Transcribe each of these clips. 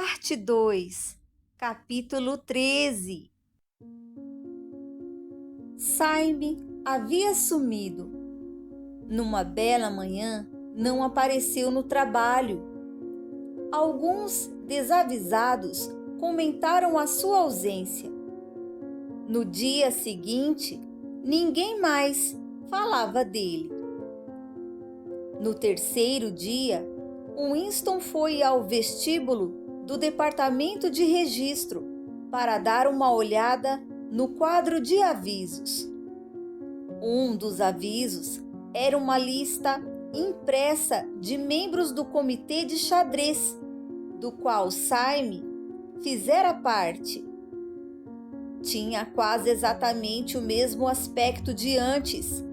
Parte 2, Capítulo 13. Saime havia sumido. Numa bela manhã, não apareceu no trabalho. Alguns desavisados comentaram a sua ausência. No dia seguinte, ninguém mais falava dele. No terceiro dia, Winston foi ao vestíbulo do departamento de registro para dar uma olhada no quadro de avisos. Um dos avisos era uma lista impressa de membros do comitê de xadrez, do qual Saime fizera parte. Tinha quase exatamente o mesmo aspecto de antes.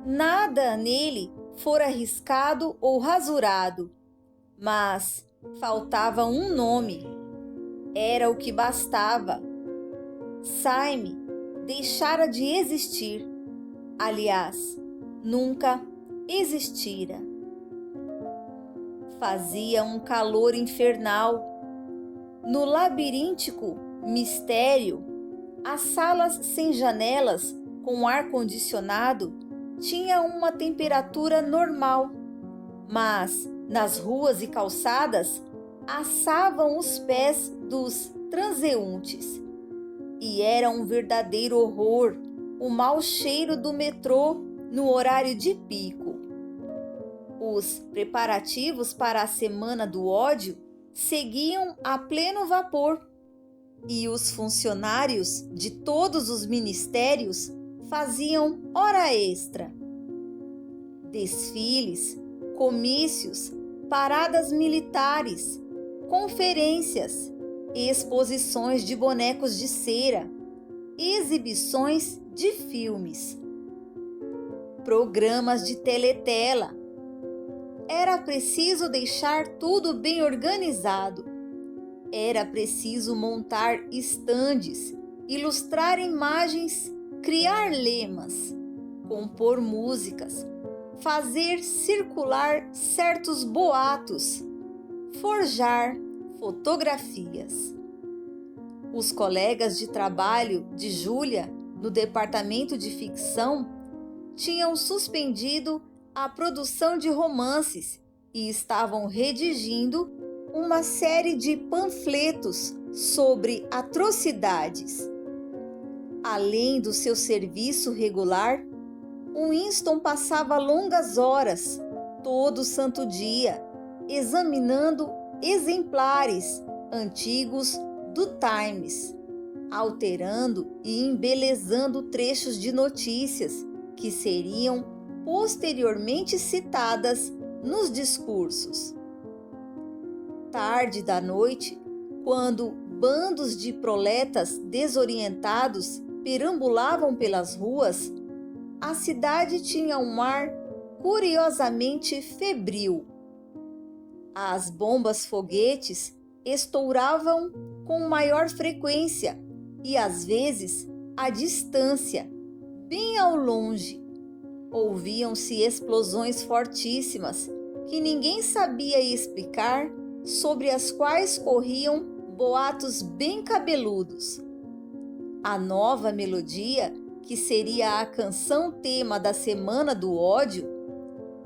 Nada nele fora riscado ou rasurado, mas faltava um nome. Era o que bastava. Saime deixara de existir. Aliás, nunca existira. Fazia um calor infernal. No labiríntico mistério, as salas sem janelas com ar-condicionado tinham uma temperatura normal, mas nas ruas e calçadas assavam os pés dos transeuntes. E era um verdadeiro horror o mau cheiro do metrô no horário de pico. Os preparativos para a Semana do Ódio seguiam a pleno vapor, e os funcionários de todos os ministérios faziam hora extra. Desfiles, comícios, paradas militares, conferências, exposições de bonecos de cera, exibições de filmes, programas de teletela. Era preciso deixar tudo bem organizado. Era preciso montar estandes, ilustrar imagens, criar lemas, compor músicas, fazer circular certos boatos, forjar fotografias. Os colegas de trabalho de Júlia, no departamento de ficção, tinham suspendido a produção de romances e estavam redigindo uma série de panfletos sobre atrocidades. Além do seu serviço regular, Winston passava longas horas, todo santo dia, examinando exemplares antigos do Times, alterando e embelezando trechos de notícias que seriam posteriormente citadas nos discursos. Tarde da noite, quando bandos de proletas desorientados perambulavam pelas ruas, a cidade tinha um ar curiosamente febril. As bombas-foguetes estouravam com maior frequência e, às vezes, à distância, bem ao longe. Ouviam-se explosões fortíssimas que ninguém sabia explicar, sobre as quais corriam boatos bem cabeludos. A nova melodia, que seria a canção tema da Semana do Ódio,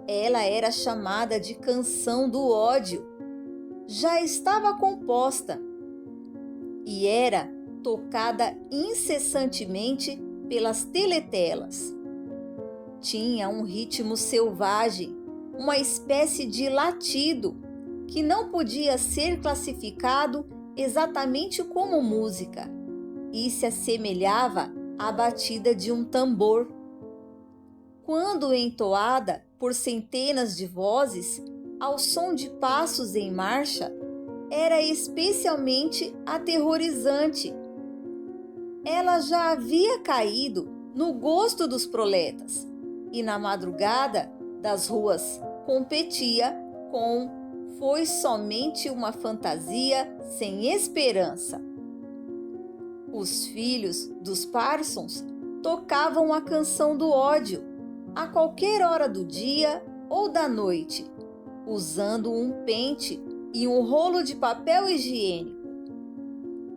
ela era chamada de Canção do Ódio, já estava composta e era tocada incessantemente pelas teletelas. Tinha um ritmo selvagem, uma espécie de latido que não podia ser classificado exatamente como música e se assemelhava à batida de um tambor. Quando entoada por centenas de vozes, ao som de passos em marcha, era especialmente aterrorizante. Ela já havia caído no gosto dos proletas e na madrugada das ruas competia com Foi Somente uma Fantasia Sem Esperança. Os filhos dos Parsons tocavam a Canção do Ódio a qualquer hora do dia ou da noite, usando um pente e um rolo de papel higiênico,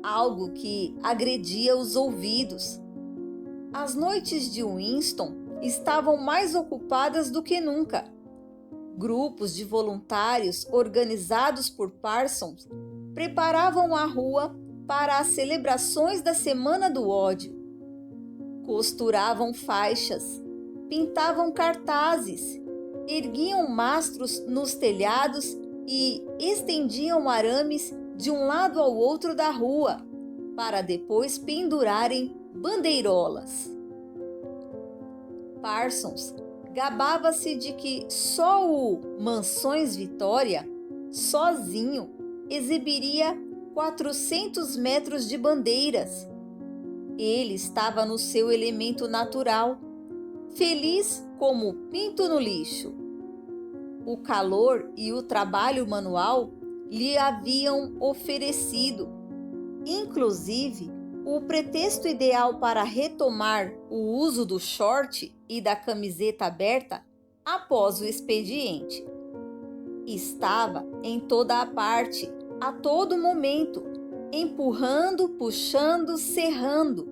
algo que agredia os ouvidos. As noites de Winston estavam mais ocupadas do que nunca. Grupos de voluntários organizados por Parsons preparavam a rua para as celebrações da Semana do Ódio. Costuravam faixas, pintavam cartazes, erguiam mastros nos telhados e estendiam arames de um lado ao outro da rua, para depois pendurarem bandeirolas. Parsons gabava-se de que só o Mansões Vitória, sozinho, exibiria 400 metros de bandeiras. Ele estava no seu elemento natural, feliz como pinto no lixo. O calor e o trabalho manual lhe haviam oferecido, inclusive, o pretexto ideal para retomar o uso do short e da camiseta aberta após o expediente. Estava em toda a parte, a todo momento, empurrando, puxando, serrando,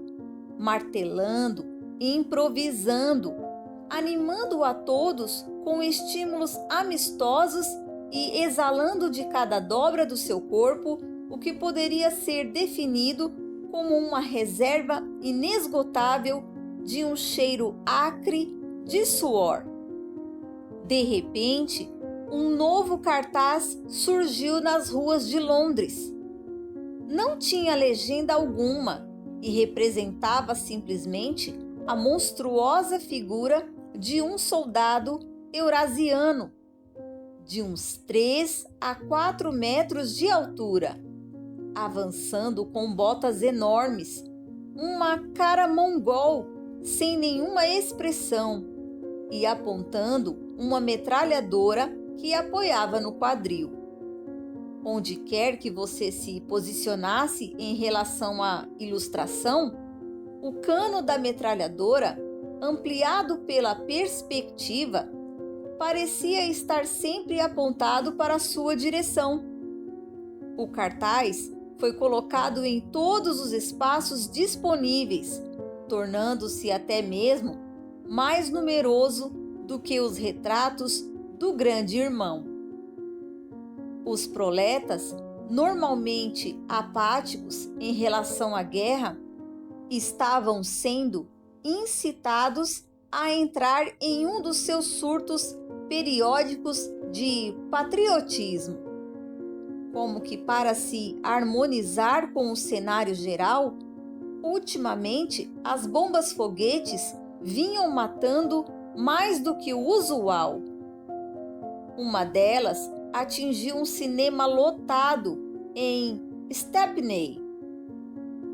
martelando, improvisando, animando a todos com estímulos amistosos e exalando de cada dobra do seu corpo o que poderia ser definido como uma reserva inesgotável de um cheiro acre de suor. De repente, um novo cartaz surgiu nas ruas de Londres. Não tinha legenda alguma e representava simplesmente a monstruosa figura de um soldado eurasiano, de uns 3 a 4 metros de altura, avançando com botas enormes, uma cara mongol sem nenhuma expressão e apontando uma metralhadora que apoiava no quadril. Onde quer que você se posicionasse em relação à ilustração, o cano da metralhadora, ampliado pela perspectiva, parecia estar sempre apontado para a sua direção. O cartaz foi colocado em todos os espaços disponíveis, tornando-se até mesmo mais numeroso do que os retratos do grande irmão. Os proletas, normalmente apáticos em relação à guerra, estavam sendo incitados a entrar em um dos seus surtos periódicos de patriotismo, como que para se harmonizar com o cenário geral. Ultimamente, as bombas-foguetes vinham matando mais do que o usual. Uma delas atingiu um cinema lotado em Stepney,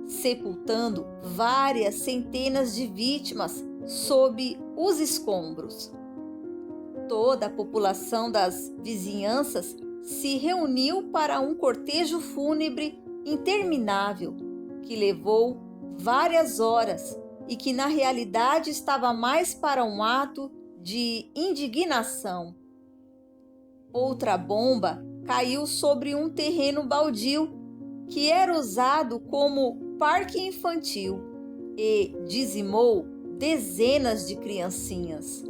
sepultando várias centenas de vítimas sob os escombros. Toda a população das vizinhanças se reuniu para um cortejo fúnebre interminável, que levou várias horas e que na realidade estava mais para um ato de indignação. Outra bomba caiu sobre um terreno baldio que era usado como parque infantil e dizimou dezenas de criancinhas.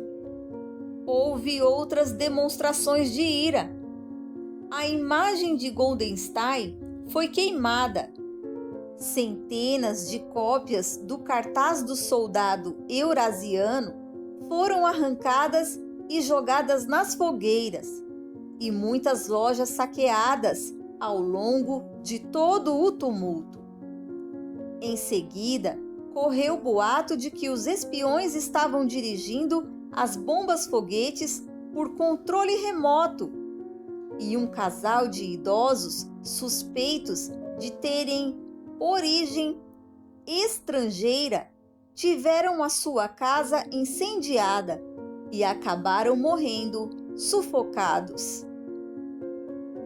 Houve outras demonstrações de ira. A imagem de Goldenstein foi queimada. Centenas de cópias do cartaz do soldado eurasiano foram arrancadas e jogadas nas fogueiras, e muitas lojas saqueadas ao longo de todo o tumulto. Em seguida, correu o boato de que os espiões estavam dirigindo as bombas-foguetes por controle remoto, e um casal de idosos suspeitos de terem origem estrangeira tiveram a sua casa incendiada e acabaram morrendo sufocados.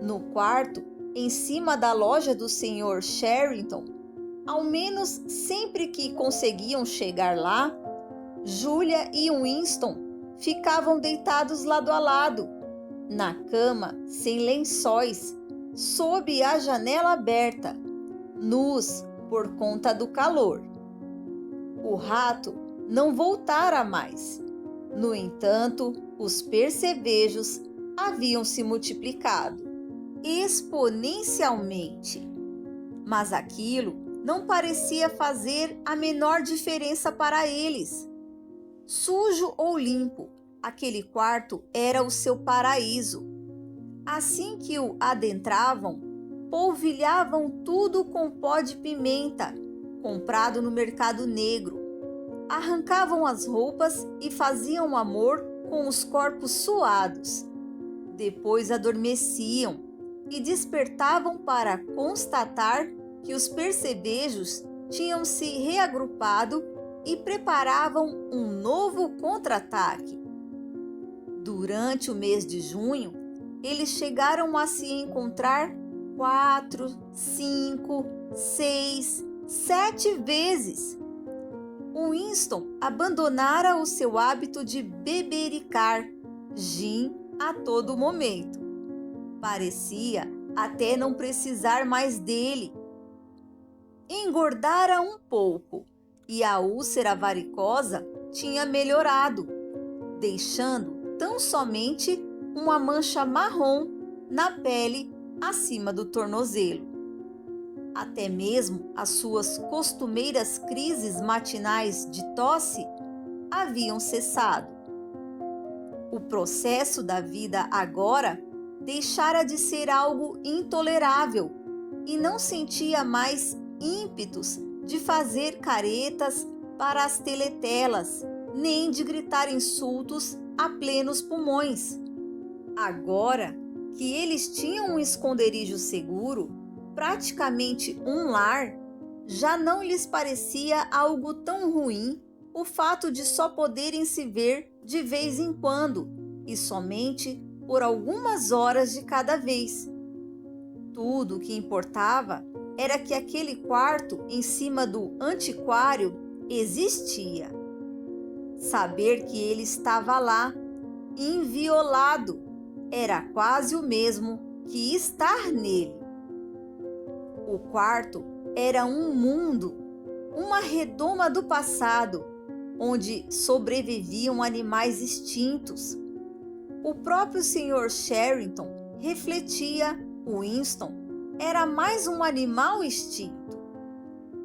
No quarto, em cima da loja do Sr. Sherrington, ao menos sempre que conseguiam chegar lá, Julia e Winston ficavam deitados lado a lado, na cama, sem lençóis, sob a janela aberta, nus por conta do calor. O rato não voltara mais. No entanto, os percevejos haviam se multiplicado exponencialmente. Mas aquilo não parecia fazer a menor diferença para eles. Sujo ou limpo, aquele quarto era o seu paraíso. Assim que o adentravam, polvilhavam tudo com pó de pimenta, comprado no mercado negro. Arrancavam as roupas e faziam amor com os corpos suados. Depois adormeciam e despertavam para constatar que os percevejos tinham se reagrupado e preparavam um novo contra-ataque. Durante o mês de junho, eles chegaram a se encontrar 4, 5, 6, 7 vezes. Winston abandonara o seu hábito de bebericar gin a todo momento. Parecia até não precisar mais dele. Engordara um pouco e a úlcera varicosa tinha melhorado, deixando tão somente uma mancha marrom na pele acima do tornozelo. Até mesmo as suas costumeiras crises matinais de tosse haviam cessado. O processo da vida agora deixara de ser algo intolerável e não sentia mais ímpetos de fazer caretas para as teletelas, nem de gritar insultos a plenos pulmões. Agora que eles tinham um esconderijo seguro, praticamente um lar, já não lhes parecia algo tão ruim o fato de só poderem se ver de vez em quando e somente por algumas horas de cada vez. Tudo o que importava era que aquele quarto em cima do antiquário existia. Saber que ele estava lá, inviolado, era quase o mesmo que estar nele. O quarto era um mundo, uma redoma do passado, onde sobreviviam animais extintos. O próprio Sr. Sherrington refletia: Winston era mais um animal extinto.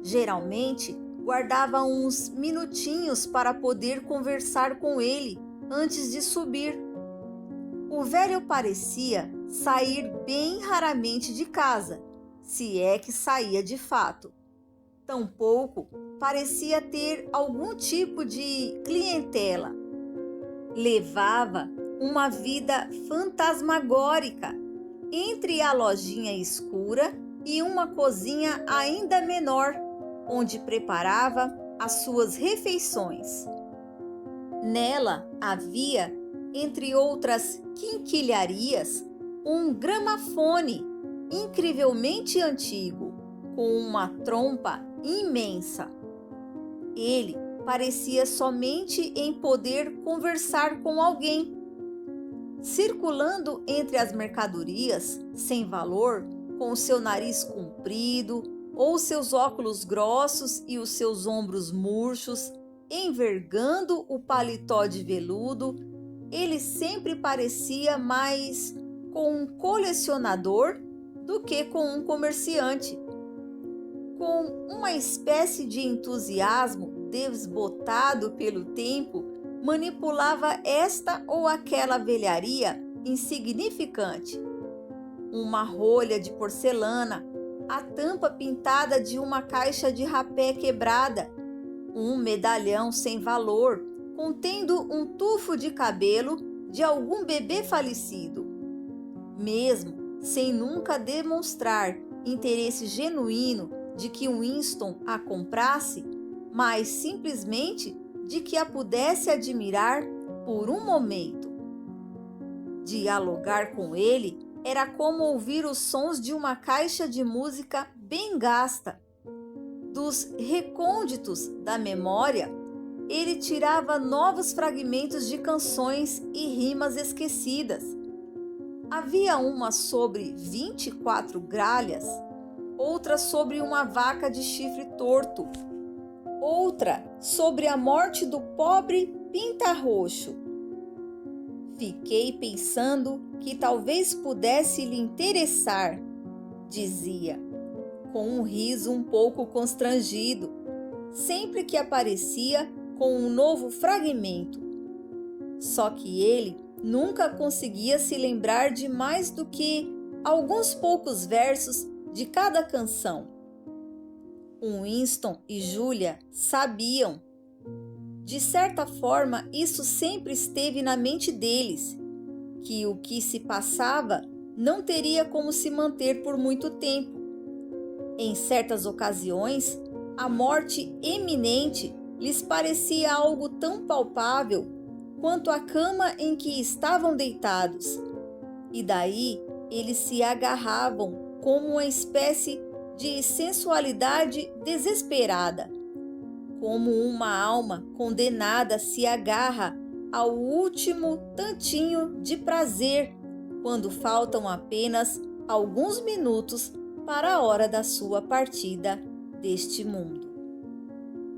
Geralmente, guardava uns minutinhos para poder conversar com ele antes de subir. O velho parecia sair bem raramente de casa, se é que saía de fato. Tampouco parecia ter algum tipo de clientela. Levava uma vida fantasmagórica entre a lojinha escura e uma cozinha ainda menor, onde preparava as suas refeições. Nela havia, entre outras quinquilharias, um gramafone incrivelmente antigo, com uma trompa imensa. Ele parecia somente em poder conversar com alguém. Circulando entre as mercadorias, sem valor, com o seu nariz comprido, ou seus óculos grossos e os seus ombros murchos, envergando o paletó de veludo, ele sempre parecia mais com um colecionador do que com um comerciante. Com uma espécie de entusiasmo desbotado pelo tempo, manipulava esta ou aquela velharia insignificante. Uma rolha de porcelana, a tampa pintada de uma caixa de rapé quebrada, um medalhão sem valor, contendo um tufo de cabelo de algum bebê falecido. Mesmo sem nunca demonstrar interesse genuíno de que Winston a comprasse, mas simplesmente de que a pudesse admirar por um momento. Dialogar com ele era como ouvir os sons de uma caixa de música bem gasta. Dos recônditos da memória, ele tirava novos fragmentos de canções e rimas esquecidas. Havia uma sobre 24 gralhas, outra sobre uma vaca de chifre torto, outra sobre a morte do pobre pinta-roxo. Fiquei pensando que talvez pudesse lhe interessar, dizia, com um riso um pouco constrangido, sempre que aparecia com um novo fragmento. Só que ele nunca conseguia se lembrar de mais do que alguns poucos versos de cada canção. Winston e Julia sabiam. De certa forma, isso sempre esteve na mente deles, que o que se passava não teria como se manter por muito tempo. Em certas ocasiões, a morte iminente lhes parecia algo tão palpável quanto a cama em que estavam deitados, e daí eles se agarravam como uma espécie de sensualidade desesperada, como uma alma condenada se agarra ao último tantinho de prazer quando faltam apenas alguns minutos para a hora da sua partida deste mundo.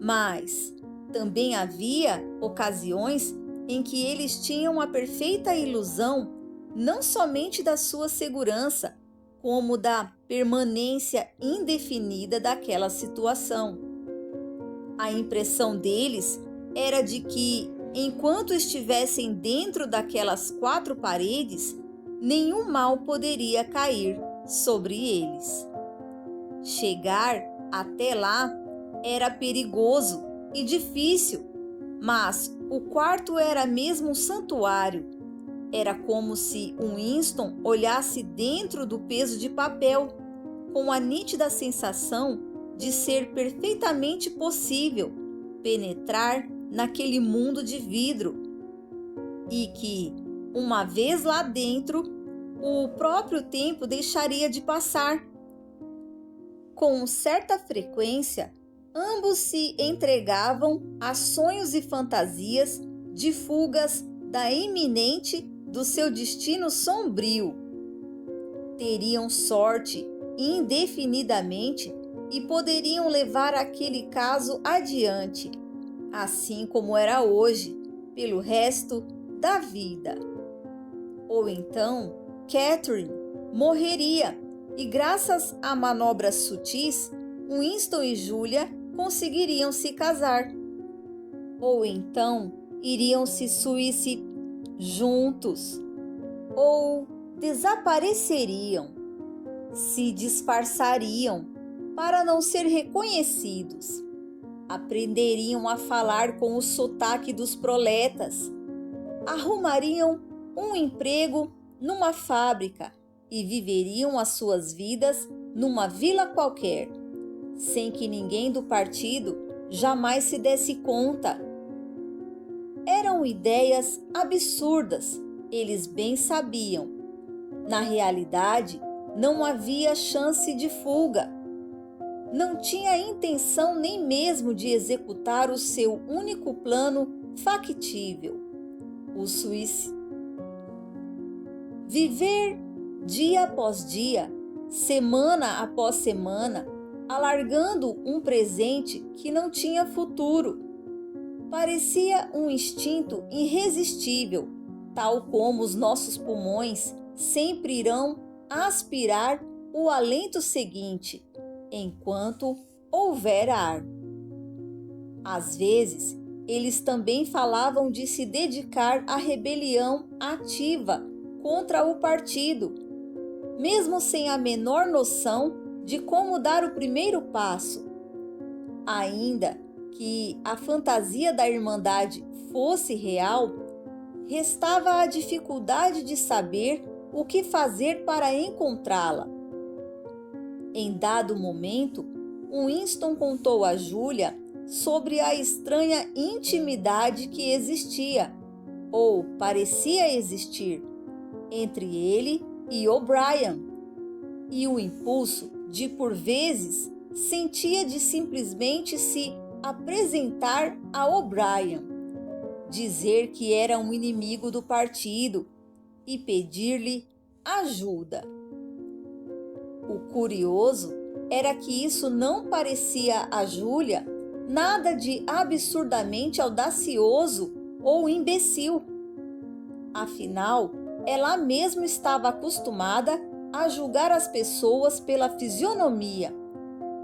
Mas também havia ocasiões em que eles tinham a perfeita ilusão não somente da sua segurança, como da permanência indefinida daquela situação. A impressão deles era de que, enquanto estivessem dentro daquelas 4 paredes, nenhum mal poderia cair sobre eles. Chegar até lá era perigoso e difícil, mas o quarto era mesmo um santuário. Era como se Winston olhasse dentro do peso de papel, com a nítida sensação de ser perfeitamente possível penetrar naquele mundo de vidro e que, uma vez lá dentro, o próprio tempo deixaria de passar. Com certa frequência, ambos se entregavam a sonhos e fantasias de fugas da iminente do seu destino sombrio. Teriam sorte indefinidamente e poderiam levar aquele caso adiante, assim como era hoje, pelo resto da vida. Ou então, Catherine morreria e, graças a manobras sutis, Winston e Julia conseguiriam se casar. Ou então, iriam se suicidar juntos, ou desapareceriam, se disfarçariam para não ser reconhecidos, aprenderiam a falar com o sotaque dos proletas, arrumariam um emprego numa fábrica e viveriam as suas vidas numa vila qualquer, sem que ninguém do partido jamais se desse conta. Eram ideias absurdas, eles bem sabiam. Na realidade, não havia chance de fuga. Não tinha intenção nem mesmo de executar o seu único plano factível, o suicídio. Viver dia após dia, semana após semana, alargando um presente que não tinha futuro. Parecia um instinto irresistível, tal como os nossos pulmões sempre irão aspirar o alento seguinte, enquanto houver ar. Às vezes, eles também falavam de se dedicar à rebelião ativa contra o partido, mesmo sem a menor noção de como dar o primeiro passo. Ainda que a fantasia da Irmandade fosse real, restava a dificuldade de saber o que fazer para encontrá-la. Em dado momento, Winston contou a Julia sobre a estranha intimidade que existia, ou parecia existir, entre ele e O'Brien, e o impulso de, por vezes, sentia de simplesmente se apresentar a O'Brien, dizer que era um inimigo do partido e pedir-lhe ajuda. O curioso era que isso não parecia a Júlia nada de absurdamente audacioso ou imbecil. Afinal, ela mesma estava acostumada a julgar as pessoas pela fisionomia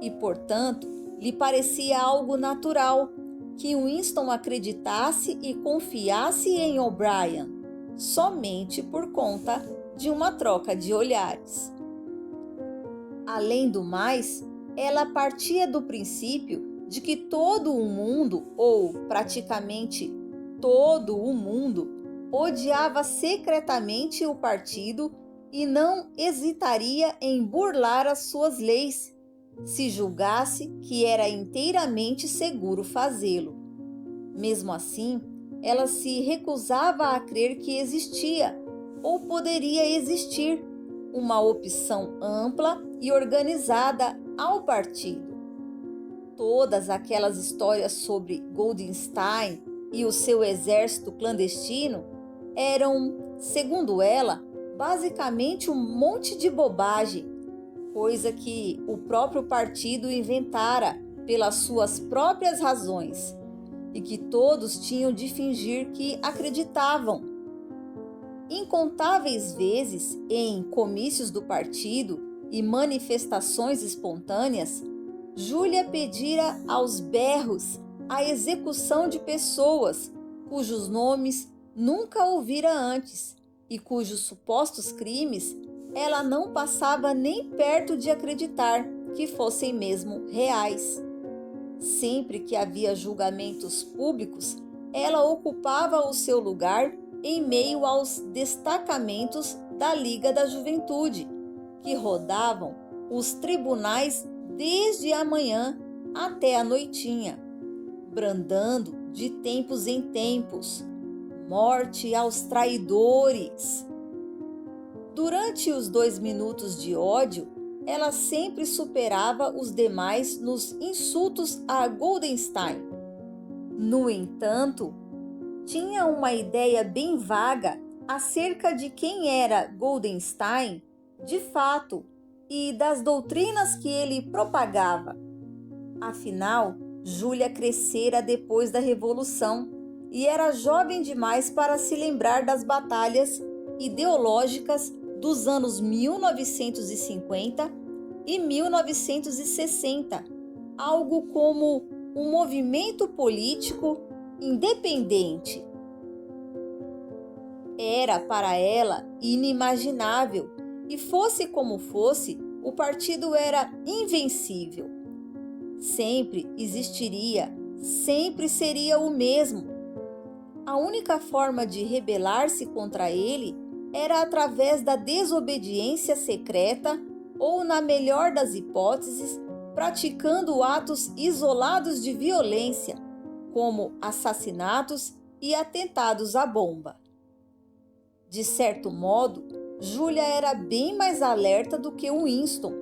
e, portanto, lhe parecia algo natural que Winston acreditasse e confiasse em O'Brien, somente por conta de uma troca de olhares. Além do mais, ela partia do princípio de que todo o mundo, ou praticamente todo o mundo, odiava secretamente o partido e não hesitaria em burlar as suas leis, se julgasse que era inteiramente seguro fazê-lo. Mesmo assim, ela se recusava a crer que existia, ou poderia existir, uma opção ampla e organizada ao partido. Todas aquelas histórias sobre Goldenstein e o seu exército clandestino eram, segundo ela, basicamente um monte de bobagem, coisa que o próprio partido inventara pelas suas próprias razões e que todos tinham de fingir que acreditavam. Incontáveis vezes, em comícios do partido e manifestações espontâneas, Júlia pedira aos berros a execução de pessoas cujos nomes nunca ouvira antes e cujos supostos crimes ela não passava nem perto de acreditar que fossem mesmo reais. Sempre que havia julgamentos públicos, ela ocupava o seu lugar em meio aos destacamentos da Liga da Juventude, que rodavam os tribunais desde a manhã até a noitinha, brandando de tempos em tempos: morte aos traidores! Durante os 2 minutos de ódio, ela sempre superava os demais nos insultos a Goldenstein. No entanto, tinha uma ideia bem vaga acerca de quem era Goldenstein de fato e das doutrinas que ele propagava. Afinal, Júlia crescera depois da Revolução e era jovem demais para se lembrar das batalhas ideológicas dos anos 1950 e 1960, algo como um movimento político independente. Era para ela inimaginável, e fosse como fosse, o partido era invencível. Sempre existiria, sempre seria o mesmo. A única forma de rebelar-se contra ele era através da desobediência secreta ou, na melhor das hipóteses, praticando atos isolados de violência, como assassinatos e atentados à bomba. De certo modo, Júlia era bem mais alerta do que Winston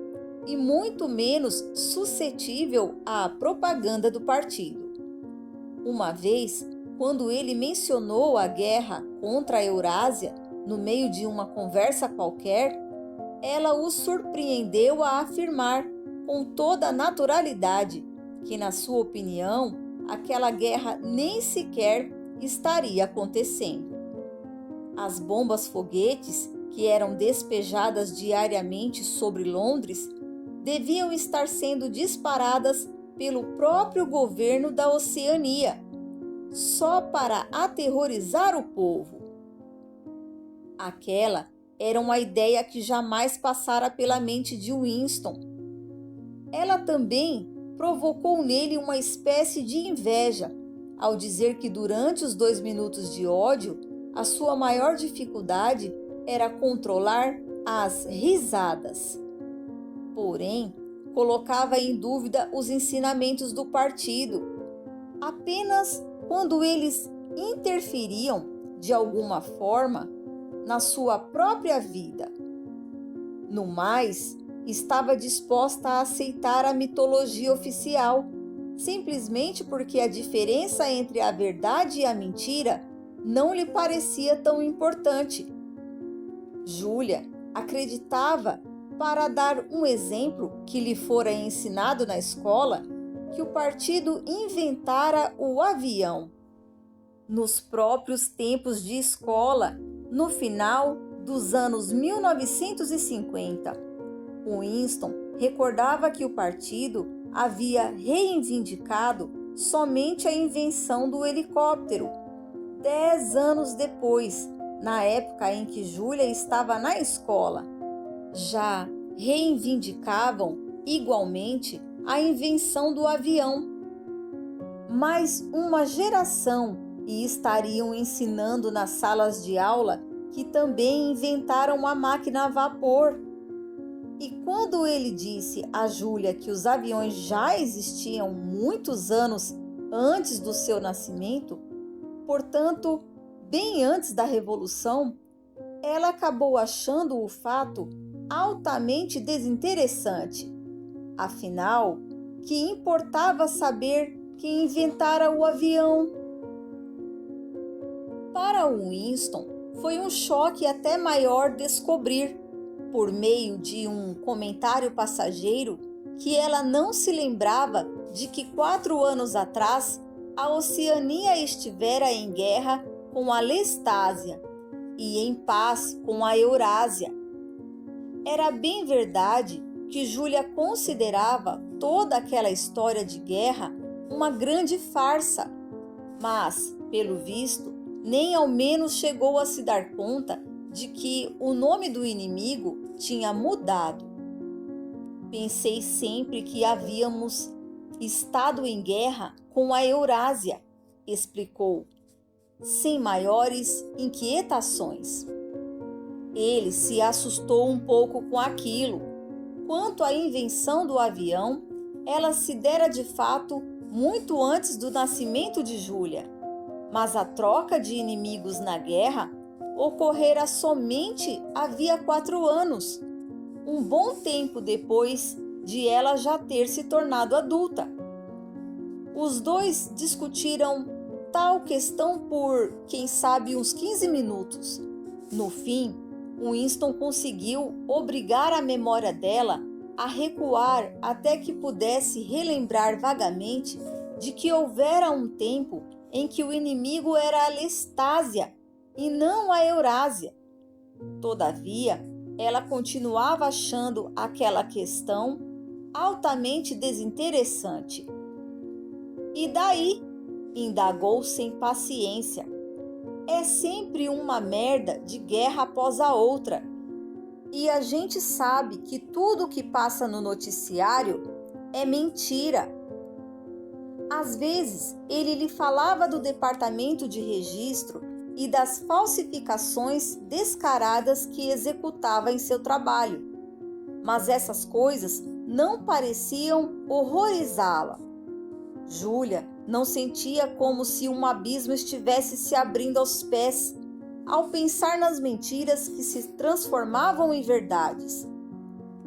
e muito menos suscetível à propaganda do partido. Uma vez, quando ele mencionou a guerra contra a Eurásia no meio de uma conversa qualquer, ela o surpreendeu a afirmar com toda a naturalidade que, na sua opinião, aquela guerra nem sequer estaria acontecendo. As bombas-foguetes que eram despejadas diariamente sobre Londres deviam estar sendo disparadas pelo próprio governo da Oceania, só para aterrorizar o povo. Aquela era uma ideia que jamais passara pela mente de Winston. Ela também provocou nele uma espécie de inveja, ao dizer que durante os 2 minutos de ódio, a sua maior dificuldade era controlar as risadas. Porém, colocava em dúvida os ensinamentos do partido, apenas quando eles interferiam, de alguma forma, na sua própria vida. No mais, estava disposta a aceitar a mitologia oficial, simplesmente porque a diferença entre a verdade e a mentira não lhe parecia tão importante. Júlia acreditava, para dar um exemplo que lhe fora ensinado na escola, que o partido inventara o avião. Nos próprios tempos de escola, no final dos anos 1950, Winston recordava que o partido havia reivindicado somente a invenção do helicóptero 10 anos depois, na época em que Júlia estava na escola. Já reivindicavam igualmente a invenção do avião. Mais uma geração e estariam ensinando nas salas de aula que também inventaram a máquina a vapor. E quando ele disse a Júlia que os aviões já existiam muitos anos antes do seu nascimento, portanto, bem antes da Revolução, ela acabou achando o fato altamente desinteressante. Afinal, que importava saber quem inventara o avião? Para Winston, foi um choque até maior descobrir, por meio de um comentário passageiro, que ela não se lembrava de que 4 anos atrás a Oceania estivera em guerra com a Lestásia e em paz com a Eurásia. Era bem verdade que Júlia considerava toda aquela história de guerra uma grande farsa, mas, pelo visto, nem ao menos chegou a se dar conta de que o nome do inimigo tinha mudado. Pensei sempre que havíamos estado em guerra com a Eurásia, explicou, sem maiores inquietações. Ele se assustou um pouco com aquilo. Quanto à invenção do avião, ela se dera de fato muito antes do nascimento de Júlia, mas a troca de inimigos na guerra ocorrera somente havia 4 anos, um bom tempo depois de ela já ter se tornado adulta. Os dois discutiram tal questão por, quem sabe, uns 15 minutos. No fim, Winston conseguiu obrigar a memória dela a recuar até que pudesse relembrar vagamente de que houvera um tempo em que o inimigo era a Lestásia e não a Eurásia. Todavia, ela continuava achando aquela questão altamente desinteressante. E daí? Indagou sem paciência. É sempre uma merda de guerra após a outra. E a gente sabe que tudo que passa no noticiário é mentira. Às vezes, ele lhe falava do departamento de registro e das falsificações descaradas que executava em seu trabalho. Mas essas coisas não pareciam horrorizá-la. Júlia não sentia como se um abismo estivesse se abrindo aos pés, ao pensar nas mentiras que se transformavam em verdades.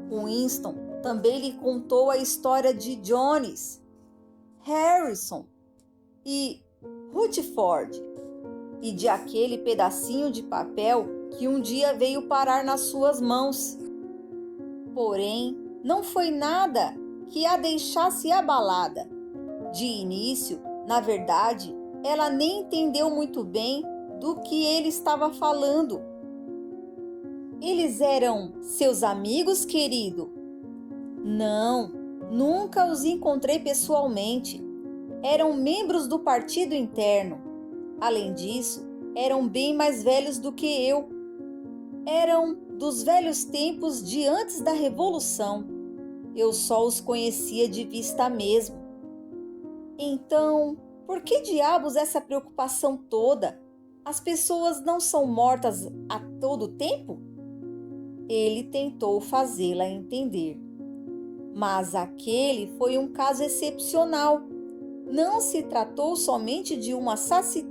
Winston também lhe contou a história de Jones, Harrison e Rutherford, e de aquele pedacinho de papel que um dia veio parar nas suas mãos. Porém, não foi nada que a deixasse abalada. De início, na verdade, ela nem entendeu muito bem do que ele estava falando. Eles eram seus amigos, querido? Não, nunca os encontrei pessoalmente. Eram membros do partido interno. Além disso, eram bem mais velhos do que eu. Eram dos velhos tempos de antes da Revolução. Eu só os conhecia de vista mesmo. Então, por que diabos essa preocupação toda? As pessoas não são mortas a todo tempo? Ele tentou fazê-la entender. Mas aquele foi um caso excepcional. Não se tratou somente de um assassinato.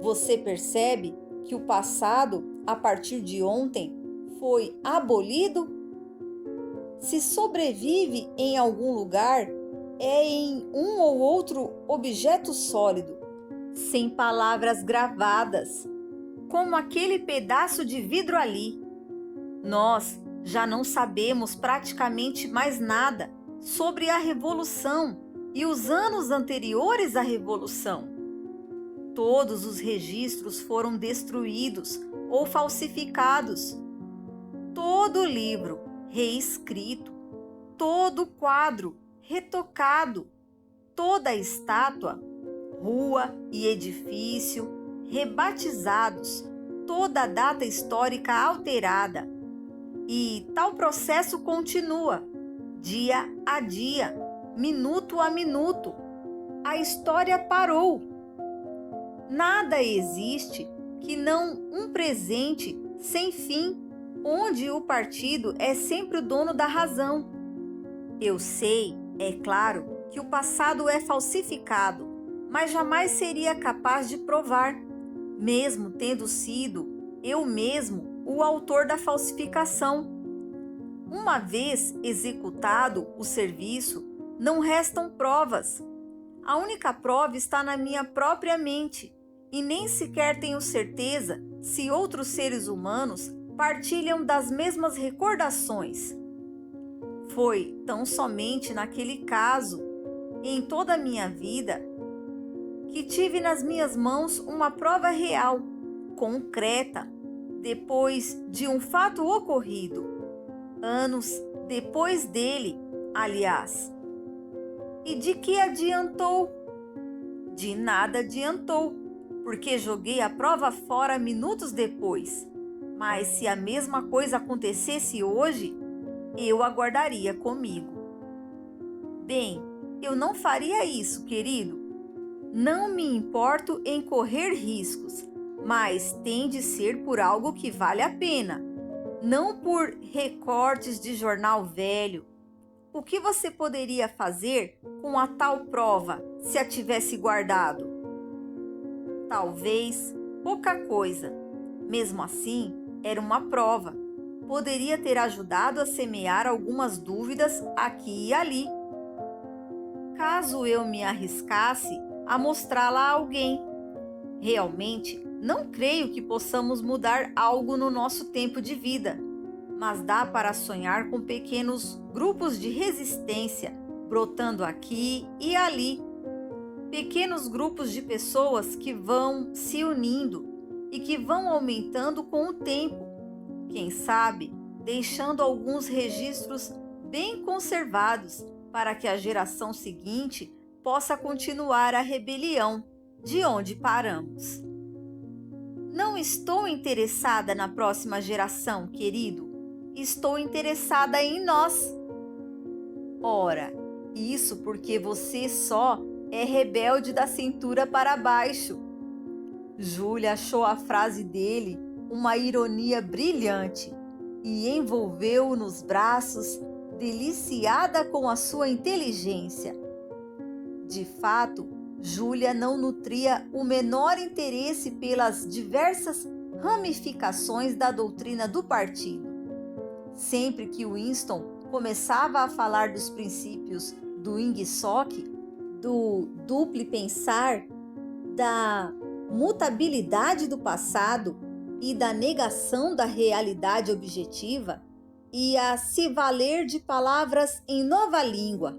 Você percebe que o passado, a partir de ontem, foi abolido? Se sobrevive em algum lugar, é em um ou outro objeto sólido, sem palavras gravadas, como aquele pedaço de vidro ali. Nós já não sabemos praticamente mais nada sobre a Revolução e os anos anteriores à Revolução. Todos os registros foram destruídos ou falsificados. Todo livro reescrito, todo quadro retocado, toda estátua, rua e edifício rebatizados, toda data histórica alterada. E tal processo continua, dia a dia, minuto a minuto. A história parou. Nada existe que não um presente sem fim, onde o partido é sempre o dono da razão. Eu sei, é claro, que o passado é falsificado, mas jamais seria capaz de provar, mesmo tendo sido eu mesmo o autor da falsificação. Uma vez executado o serviço, não restam provas. A única prova está na minha própria mente, e nem sequer tenho certeza se outros seres humanos partilham das mesmas recordações. Foi tão somente naquele caso, em toda a minha vida, que tive nas minhas mãos uma prova real, concreta, depois de um fato ocorrido, anos depois dele, aliás. E de que adiantou? De nada adiantou, porque joguei a prova fora minutos depois. Mas se a mesma coisa acontecesse hoje, eu a guardaria comigo. Bem, eu não faria isso, querido. Não me importo em correr riscos, mas tem de ser por algo que vale a pena, não por recortes de jornal velho. O que você poderia fazer com a tal prova se a tivesse guardado? Talvez pouca coisa. Mesmo assim, era uma prova. Poderia ter ajudado a semear algumas dúvidas aqui e ali. Caso eu me arriscasse a mostrá-la a alguém. Realmente, não creio que possamos mudar algo no nosso tempo de vida, mas dá para sonhar com pequenos grupos de resistência brotando aqui e ali. Pequenos grupos de pessoas que vão se unindo e que vão aumentando com o tempo. Quem sabe, deixando alguns registros bem conservados para que a geração seguinte possa continuar a rebelião de onde paramos. Não estou interessada na próxima geração, querido. Estou interessada em nós. Ora, isso porque você só é rebelde da cintura para baixo. Júlia achou a frase dele uma ironia brilhante e envolveu-o nos braços, deliciada com a sua inteligência. De fato, Júlia não nutria o menor interesse pelas diversas ramificações da doutrina do partido. Sempre que Winston começava a falar dos princípios do Ingsoc, do duplo pensar, da mutabilidade do passado e da negação da realidade objetiva, ia se valer de palavras em nova língua.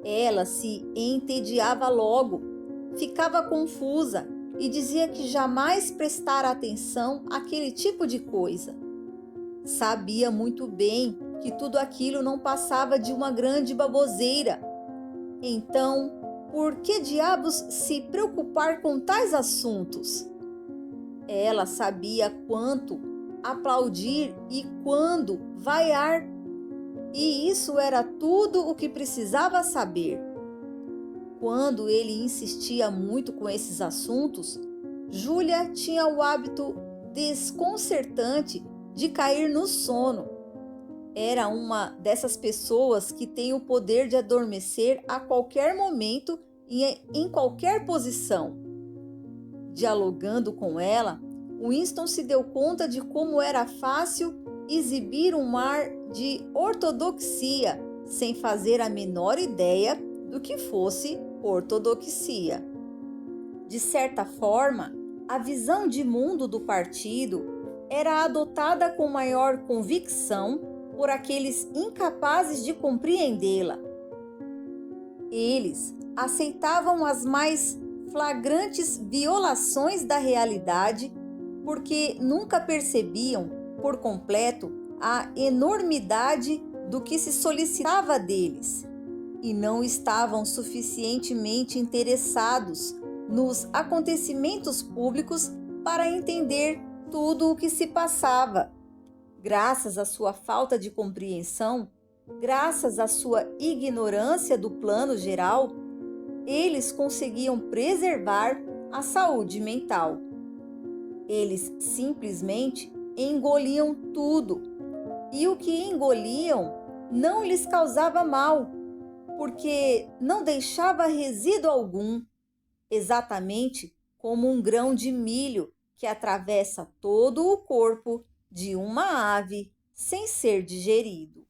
Ela se entediava logo, ficava confusa e dizia que jamais prestara atenção àquele tipo de coisa. Sabia muito bem que tudo aquilo não passava de uma grande baboseira. Então, por que diabos se preocupar com tais assuntos? Ela sabia quanto aplaudir e quando vaiar. E isso era tudo o que precisava saber. Quando ele insistia muito com esses assuntos, Júlia tinha o hábito desconcertante de cair no sono. Era uma dessas pessoas que tem o poder de adormecer a qualquer momento e em qualquer posição. Dialogando com ela, Winston se deu conta de como era fácil exibir um ar de ortodoxia sem fazer a menor ideia do que fosse ortodoxia. De certa forma, a visão de mundo do partido era adotada com maior convicção por aqueles incapazes de compreendê-la. Eles aceitavam as mais flagrantes violações da realidade porque nunca percebiam por completo a enormidade do que se solicitava deles e não estavam suficientemente interessados nos acontecimentos públicos para entender tudo o que se passava. Graças à sua falta de compreensão, graças à sua ignorância do plano geral, eles conseguiam preservar a saúde mental. Eles simplesmente engoliam tudo, e o que engoliam não lhes causava mal, porque não deixava resíduo algum, exatamente como um grão de milho que atravessa todo o corpo de uma ave sem ser digerido.